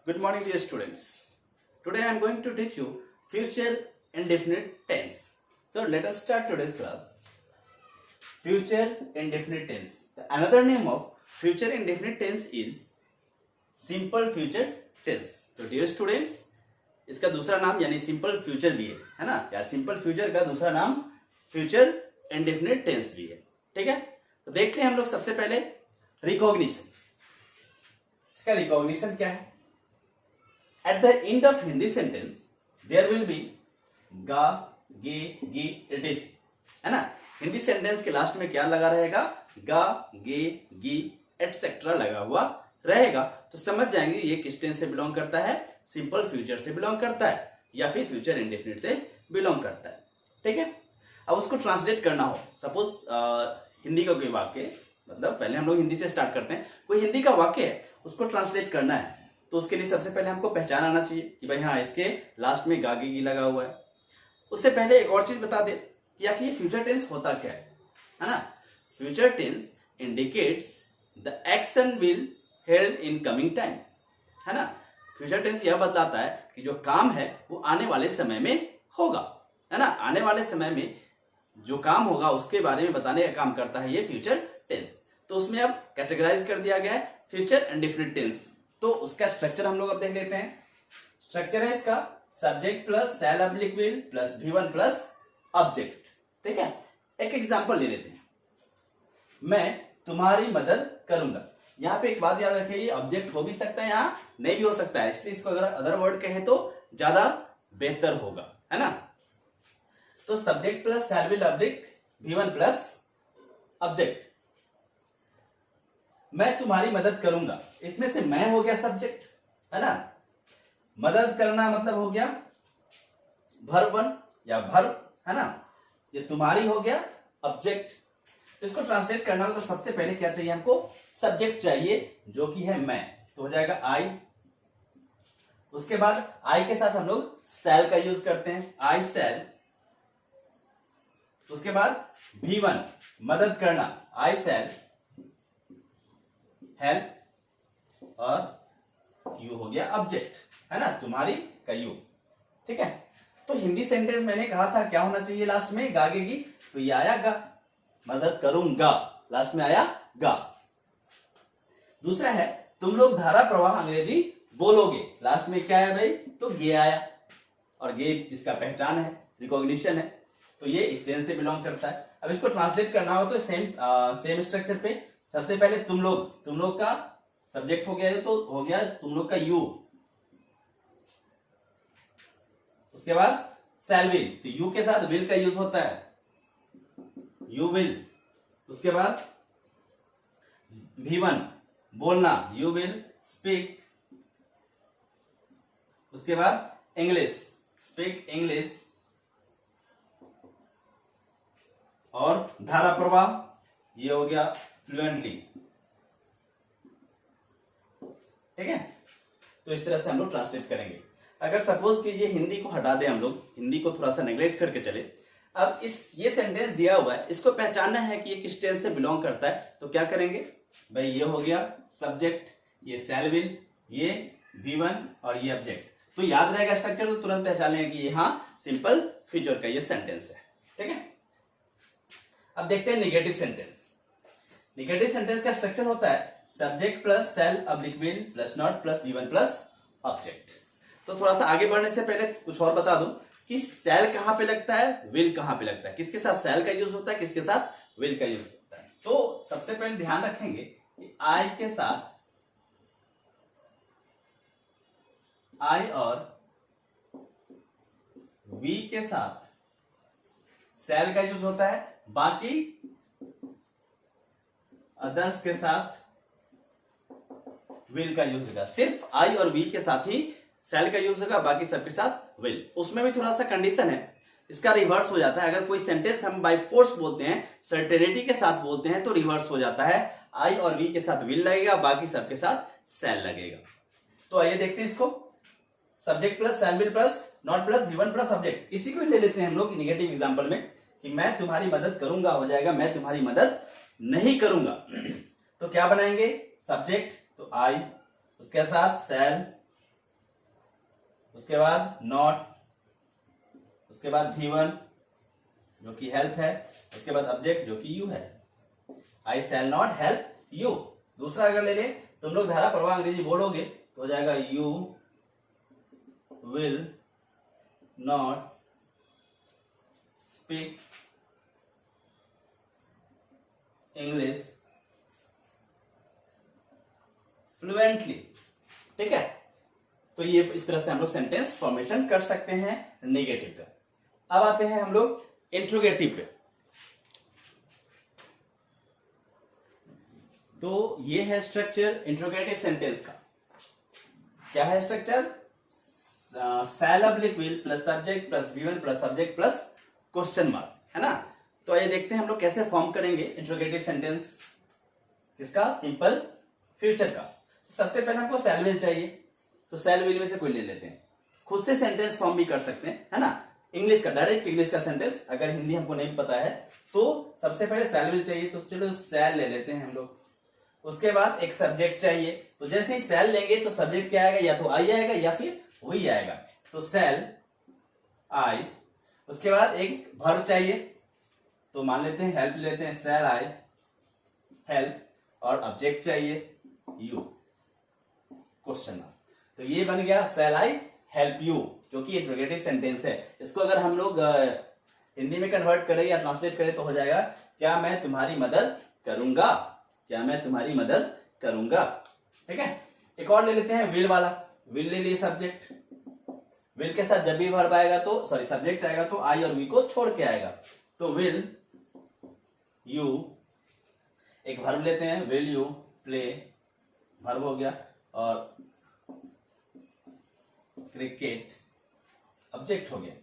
Good morning, dear students. Today I am going to teach you future indefinite tense. So let us start today's class. Future indefinite tense. Another name of future indefinite tense is simple future tense. तो dear students, इसका दूसरा नाम यानी simple future भी है ना, या simple future का दूसरा नाम फ्यूचर इंडेफिनिट टेंस भी है. ठीक है, तो देखते हैं हम लोग सबसे पहले रिकॉग्निशन. इसका रिकॉग्निशन क्या है? At the end of Hindi sentence, there will be ga, ge, gi, etc. है ना. हिंदी सेंटेंस के लास्ट में क्या लगा रहेगा? गा, गे, गी, एटसेट्रा लगा हुआ रहेगा. तो समझ जाएंगे ये किस टेंस से बिलोंग करता है. सिंपल फ्यूचर से बिलोंग करता है या फिर फ्यूचर इंडेफिनिट से बिलोंग करता है. ठीक है, अब उसको ट्रांसलेट करना हो. सपोज हिंदी का कोई वाक्य, मतलब पहले हम लोग हिंदी से स्टार्ट करते हैं. कोई हिंदी का वाक्य है, उसको ट्रांसलेट करना है, तो उसके लिए सबसे पहले हमको पहचान आना चाहिए कि भाई हाँ, इसके लास्ट में गागी गी लगा हुआ है. उससे पहले एक और चीज बता दे कि आखिर ये फ्यूचर टेंस होता क्या है ना. Future tense indicates the action will held in coming time, है ना. फ्यूचर टेंस यह बतलाता है कि जो काम है वो आने वाले समय में होगा, है ना. आने वाले समय में जो काम होगा उसके बारे में बताने का काम करता है ये फ्यूचर टेंस. तो उसमें अब कैटेगराइज कर दिया गया है फ्यूचर इंडेफिनिट टेंस. तो उसका स्ट्रक्चर हम लोग अब देख लेते हैं. स्ट्रक्चर है इसका subject plus shall oblique will plus V1 plus object. ठीक है, एक एग्जांपल ले लेते हैं. मैं तुम्हारी मदद करूंगा. यहाँ पे एक बात याद रखिए, ये ऑब्जेक्ट हो भी सकता है, यहाँ नहीं भी हो सकता है, इसलिए इसको अगर अदर वर्ड कहे तो ज्यादा बेहतर होगा, है ना. तो subject plus shall will oblique V1 plus object. मैं तुम्हारी मदद करूंगा, इसमें से मैं हो गया सब्जेक्ट, है ना. मदद करना मतलब हो गया वर्ब 1 या वर्ब, है ना. ये तुम्हारी हो गया ऑब्जेक्ट. तो इसको ट्रांसलेट करना हो तो सबसे पहले क्या चाहिए हमको? सब्जेक्ट चाहिए, जो कि है मैं. तो हो जाएगा आई. उसके बाद आई के साथ हम लोग सेल का यूज करते हैं, आई सेल. उसके बाद V1 मदद करना, आई सेल हेल्प, और यू हो गया ऑब्जेक्ट, है ना, तुम्हारी का यू. ठीक है, तो हिंदी सेंटेंस मैंने कहा था क्या होना चाहिए लास्ट में? गागेगी. तो ये आया गा. मदद करूंगा, लास्ट में आया गा. दूसरा है तुम लोग धारा प्रवाह अंग्रेजी बोलोगे, लास्ट में क्या है भाई? तो गे आया. और गे इसका पहचान है, रिकॉग्निशन है, तो ये इस टेंस से बिलोंग करता है. अब इसको ट्रांसलेट करना हो तो सेम स्ट्रक्चर पे सबसे पहले तुम लोग का सब्जेक्ट हो गया, तो हो गया तुम लोग का यू. उसके बाद सेल विल, तो यू के साथ विल का यूज होता है, यू विल. उसके बाद V1 बोलना, यू विल स्पीक. उसके बाद इंग्लिश, स्पीक इंग्लिश. और धारा प्रवाह, ये हो गया फ्लुएंटली. ठीक है, तो इस तरह से हम लोग ट्रांसलेट करेंगे. अगर सपोज कि ये हिंदी को हटा दें, हम लोग हिंदी को थोड़ा सा नेग्लेक्ट करके चले. अब ये सेंटेंस दिया हुआ है, इसको पहचानना है कि ये किस टेंस से बिलोंग करता है. तो क्या करेंगे भाई? ये हो गया सब्जेक्ट, ये सेल विल, ये V1 और ये ऑब्जेक्ट. तो याद रहेगा स्ट्रक्चर, तो तुरंत पहचान लेंगे कि ये हाँ सिंपल फ्यूचर का ये सेंटेंस है. ठीक है, अब देखते हैं निगेटिव सेंटेंस. निगेटिव सेंटेंस का स्ट्रक्चर होता है subject plus shall oblique will plus not plus V1 plus object. तो थोड़ा सा आगे बढ़ने से पहले कुछ और बता दूं कि सेल कहां पे लगता है, विल कहां पे लगता है, किसके साथ सेल का यूज होता है, किसके साथ विल का यूज होता है. तो सबसे पहले ध्यान रखेंगे कि आई के साथ आई और वी के साथ सेल का यूज होता है, बाकी अदर्स के साथ विल का यूज होगा. सिर्फ आई और वी के साथ ही सेल का यूज होगा, बाकी सबके साथ विल. उसमें भी थोड़ा सा कंडीशन है, इसका रिवर्स हो जाता है. अगर कोई सेंटेंस हम बाय फोर्स बोलते हैं, सर्टेनिटी के साथ बोलते हैं, तो रिवर्स हो जाता है. आई और वी के साथ विल लगेगा, बाकी सबके साथ सेल लगेगा. तो आइए देखते हैं इसको. Subject plus shall will plus not plus V1 plus object. इसी को ले लेते हैं हम लोग निगेटिव एग्जांपल में कि मैं तुम्हारी मदद करूंगा हो जाएगा मैं तुम्हारी मदद नहीं करूंगा. तो क्या बनाएंगे? सब्जेक्ट तो आई, उसके साथ सेल उसके बाद नॉट, उसके बाद V1 जो कि हेल्प है, उसके बाद ऑब्जेक्ट जो कि यू है। आई शैल नॉट हेल्प यू। दूसरा अगर ले ले, तुम लोग धारा प्रवाह अंग्रेजी बोलोगे तो हो जाएगा you will not speak English fluently. ठीक है, तो ये इस तरह से हम लोग सेंटेंस फॉर्मेशन कर सकते हैं नेगेटिव का। अब आते हैं हम लोग इंट्रोगेटिव पे। तो ये है स्ट्रक्चर इंट्रोगेटिव सेंटेंस का। क्या है structure? Shall oblique will plus subject plus V1 plus subject plus question mark, है ना। तो आइए देखते हैं हम लोग कैसे फॉर्म करेंगे इंट्रोगेटिव सेंटेंस, किसका? सिंपल फ्यूचर का। सबसे पहले हमको शैल विल चाहिए, तो शैल विल में से कोई ले लेते हैं। खुद से सेंटेंस फॉर्म भी कर सकते हैं, है ना। इंग्लिश का, डायरेक्ट इंग्लिश का सेंटेंस, अगर हिंदी हमको नहीं पता है तो सबसे पहले शैल विल चाहिए, तो चलो शैल ले लेते हैं हम लोग। उसके बाद एक सब्जेक्ट चाहिए, तो जैसे ही शैल लेंगे तो सब्जेक्ट क्या आएगा? या तो आई आएगा या फिर वही आएगा, तो शैल आई। उसके बाद एक वर्ब चाहिए, तो मान लेते हैं हेल्प लेते हैं, शैल आई हेल्प। और ऑब्जेक्ट चाहिए यू, क्वेश्चन मार्क। तो ये बन गया शैल आई हेल्प यू, जो कि इंट्रोगेटिव सेंटेंस है। इसको अगर हम लोग हिंदी में कन्वर्ट करें या ट्रांसलेट करें तो हो जाएगा क्या मैं तुम्हारी मदद करूंगा, क्या मैं तुम्हारी मदद करूंगा। ठीक है, एक और ले लेते हैं विल वाला। विल ले लिए सब्जेक्ट, विल के साथ जब भी वर्ब आएगा तो सॉरी सब्जेक्ट आएगा तो आई और वी को छोड़ के आएगा, तो विल यू। एक वर्ब लेते हैं, विल यू प्ले, वर्ब हो गया, और क्रिकेट ऑब्जेक्ट हो गया।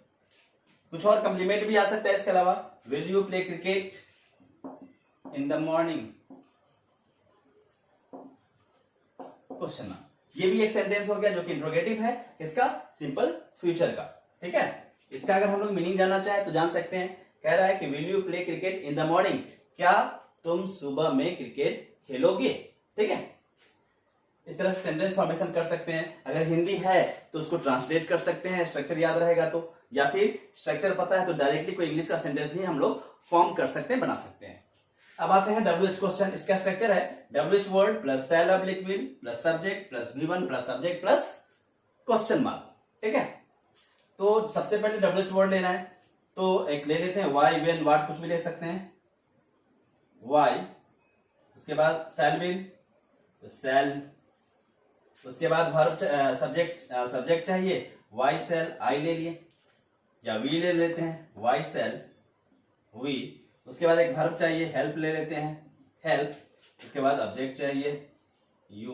कुछ और कॉम्प्लीमेंट भी आ सकता है इसके अलावा, will you play cricket in the morning, question mark. ये भी एक सेंटेंस हो गया जो कि इंट्रोगेटिव है, इसका? सिंपल फ्यूचर का। ठीक है, इसका अगर हम लोग मीनिंग जानना चाहे तो जान सकते हैं। कह रहा है कि will you play cricket in the morning, क्या तुम सुबह में क्रिकेट खेलोगे। ठीक है, इस तरह से सेंटेंस फॉर्मेशन कर सकते हैं। अगर हिंदी है तो उसको ट्रांसलेट कर सकते हैं, स्ट्रक्चर याद रहेगा तो, या फिर स्ट्रक्चर पता है तो डायरेक्टली कोई इंग्लिश का सेंटेंस ही हम लोग फॉर्म कर सकते हैं, बना सकते हैं। अब आते हैं WH क्वेश्चन। इसका स्ट्रक्चर है WH word plus shall oblique will plus subject plus V1 plus subject plus question mark. ठीक है, तो सबसे पहले WH वर्ड लेना है, तो एक ले लेते हैं वाई, वेन, वाट, कुछ भी ले सकते हैं, वाई। उसके बाद शैल विल, तो शैल। उसके बाद वर्ब सब्जेक्ट चाहिए, वाई शैल, आई ले लिए, या वी ले लेते हैं, वाई शैल वी। उसके बाद एक वर्ब चाहिए, हेल्प ले लेते हैं, हेल्प। उसके बाद ऑब्जेक्ट चाहिए यू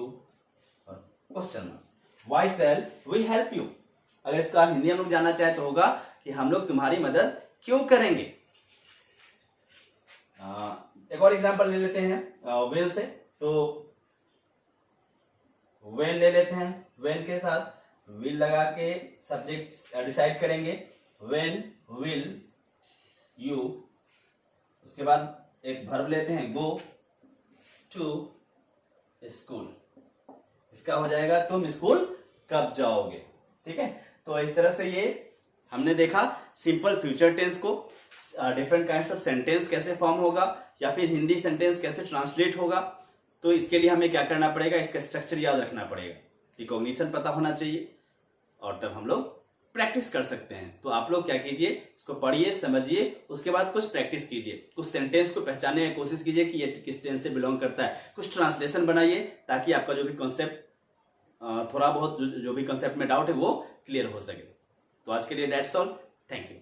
और question mark, why shall we help you. अगर इसका हिंदी हम लोग जानना चाहे तो होगा कि हम लोग तुम्हारी मदद क्यों करेंगे। एक और एग्जांपल ले लेते हैं विल से, तो वेन ले लेते हैं, वेन के साथ विल लगा के सब्जेक्ट डिसाइड करेंगे, वेन विल यू। उसके बाद एक वर्ब लेते हैं, गो टू स्कूल, इसका हो जाएगा तुम स्कूल कब जाओगे। ठीक है, तो इस तरह से ये हमने देखा सिंपल फ्यूचर टेंस को, डिफरेंट काइंड्स ऑफ सेंटेंस कैसे फॉर्म होगा, या फिर हिंदी सेंटेंस कैसे ट्रांसलेट होगा। तो इसके लिए हमें क्या करना पड़ेगा, इसका स्ट्रक्चर याद रखना पड़ेगा, रिकॉग्निशन पता होना चाहिए, और तब हम लोग प्रैक्टिस कर सकते हैं। तो आप लोग क्या कीजिए, इसको पढ़िए, समझिए, उसके बाद कुछ प्रैक्टिस कीजिए, कुछ सेंटेंस को पहचानने की कोशिश कीजिए कि ये किस टेंस से बिलोंग करता है, कुछ ट्रांसलेशन बनाइए, ताकि आपका जो भी कॉन्सेप्ट थोड़ा बहुत जो भी कॉन्सेप्ट में डाउट है वो क्लियर हो सके। तो आज के लिए दैट्स ऑल, थैंक यू।